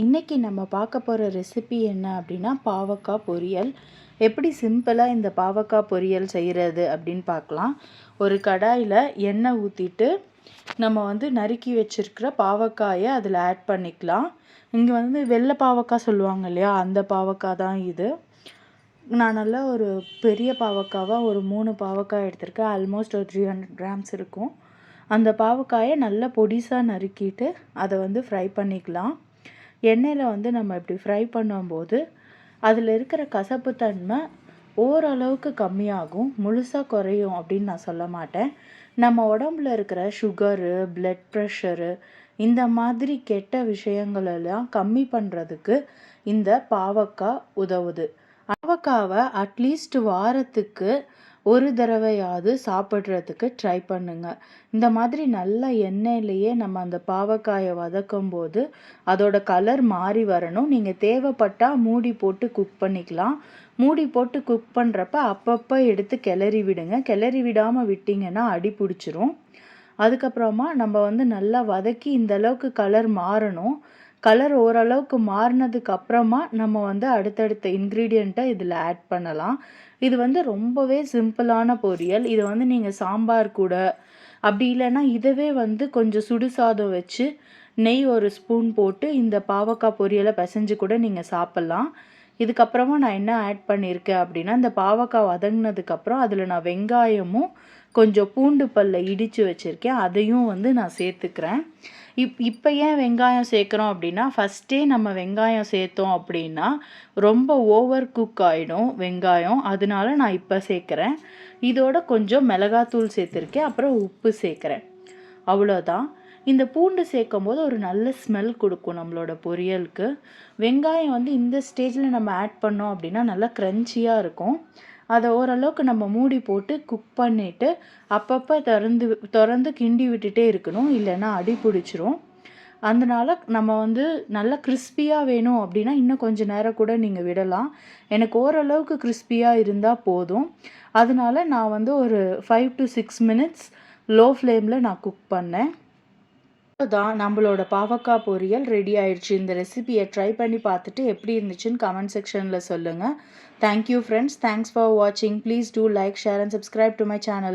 இன்னைக்கு நம்ம பார்க்க போகிற ரெசிபி என்ன அப்படின்னா பாவக்காய் பொரியல். எப்படி சிம்பிளாக இந்த பாவக்காய் பொரியல் செய்கிறது அப்படின்னு பார்க்கலாம். ஒரு கடாயில் எண்ணெய் ஊற்றிட்டு நம்ம நறுக்கி வச்சிருக்கிற பாவக்காயை அதில் ஆட் பண்ணிக்கலாம். இங்கே வெள்ளை பாவக்காய் சொல்லுவாங்க இல்லையா, அந்த பாவக்காய் தான் இது. நான் நல்லா ஒரு பெரிய பாவக்காவாக ஒரு 3 பாவக்காய் எடுத்திருக்கேன். ஆல்மோஸ்ட் ஒரு 300 கிராம்ஸ் இருக்கும். அந்த பாவக்காயை நல்லா பொடிசாக நறுக்கிட்டு அதை ஃப்ரை பண்ணிக்கலாம். எண்ணெயில் நம்ம இப்படி ஃப்ரை பண்ணும்போது அதில் இருக்கிற கசப்புத்தன்மை ஓரளவுக்கு கம்மியாகும், முழுசாக குறையும் அப்படின்னு நான் சொல்ல மாட்டேன். நம்ம உடம்புல இருக்கிற சுகரு, பிளட் ப்ரெஷரு, இந்த மாதிரி கெட்ட விஷயங்களெல்லாம் கம்மி பண்ணுறதுக்கு இந்த பாவக்காய் உதவுது. பாவக்காவை அட்லீஸ்ட் வாரத்துக்கு ஒரு தடவையாவது சாப்பிட்றதுக்கு ட்ரை பண்ணுங்க. இந்த மாதிரி நல்ல எண்ணெயிலேயே நம்ம அந்த பாவக்காயை வதக்கும் போது அதோட கலர் மாறி வரணும். நீங்கள் தேவைப்பட்டால் மூடி போட்டு குக் பண்ணிக்கலாம். மூடி போட்டு குக் பண்ணுறப்ப அப்பப்போ எடுத்து கிளறி விடுங்க. கிளறி விடாமல் விட்டிங்கன்னா அடி பிடிச்சிரும். அதுக்கப்புறமா நம்ம நல்லா வதக்கி இந்த அளவுக்கு கலர் மாறணும். கலர் ஓரளவுக்கு மாறினதுக்கு அப்புறமா நம்ம அடுத்தடுத்த இன்க்ரீடியண்ட்டை இதில் ஆட் பண்ணலாம். இது ரொம்பவே சிம்பிளான பொரியல். இதை நீங்கள் சாம்பார் கூட, அப்படி இல்லைன்னா இதவே கொஞ்சம் சுடுசாதம் வச்சு நெய் ஒரு ஸ்பூன் போட்டு இந்த பாவக்காய் பொரியலை பிசைஞ்சு கூட நீங்கள் சாப்பிட்லாம். இதுக்கப்புறமா நான் என்ன ஆட் பண்ணியிருக்கேன் அப்படின்னா, இந்த பாவக்காய் வதங்கினதுக்கப்புறம் அதில் நான் வெங்காயமும் கொஞ்சம் பூண்டு பல்லை இடித்து வச்சுருக்கேன், அதையும் நான் சேர்த்துக்கிறேன். இப்போ ஏன் வெங்காயம் சேர்க்குறோம் அப்படின்னா, ஃபஸ்ட்டே நம்ம வெங்காயம் சேர்த்தோம் அப்படின்னா ரொம்ப ஓவர் குக் ஆகிடும் வெங்காயம். அதனால நான் இப்போ சேர்க்குறேன். இதோட கொஞ்சம் மிளகாத்தூள் சேர்த்துருக்கேன், அப்புறம் உப்பு சேர்க்குறேன், அவ்வளோதான். இந்த பூண்டு சேர்க்கும் போது ஒரு நல்ல ஸ்மெல் கொடுக்கும் நம்மளோட பொரியலுக்கு. வெங்காயம் இந்த ஸ்டேஜில் நம்ம ஆட் பண்ணோம் அப்படின்னா நல்லா க்ரன்ச்சியாக இருக்கும். அதை ஓரளவுக்கு நம்ம மூடி போட்டு குக் பண்ணிவிட்டு அப்பப்போ திறந்து கிண்டி விட்டுட்டே இருக்கணும், இல்லைன்னா அடி பிடிச்சிரும். அதனால் நம்ம நல்லா கிறிஸ்பியாக வேணும் அப்படின்னா இன்னும் கொஞ்சம் நேரம் கூட நீங்கள் விடலாம். எனக்கு ஓரளவுக்கு கிறிஸ்பியாக இருந்தால் போதும். அதனால நான் ஒரு 5 to 6 மினிட்ஸ் லோ ஃப்ளேமில் நான் குக் பண்ணேன். தான் நம்மளோட பாவக்காய் பொரியல் ரெடி ஆயிடுச்சு. இந்த ரெசிபியை ட்ரை பண்ணி பார்த்துட்டு எப்படி இருந்துச்சுன்னு கமெண்ட் செக்ஷனில் சொல்லுங்கள். Thank you friends. தேங்க்ஸ் ஃபார் வாட்சிங். Please do like, share and subscribe to my channel.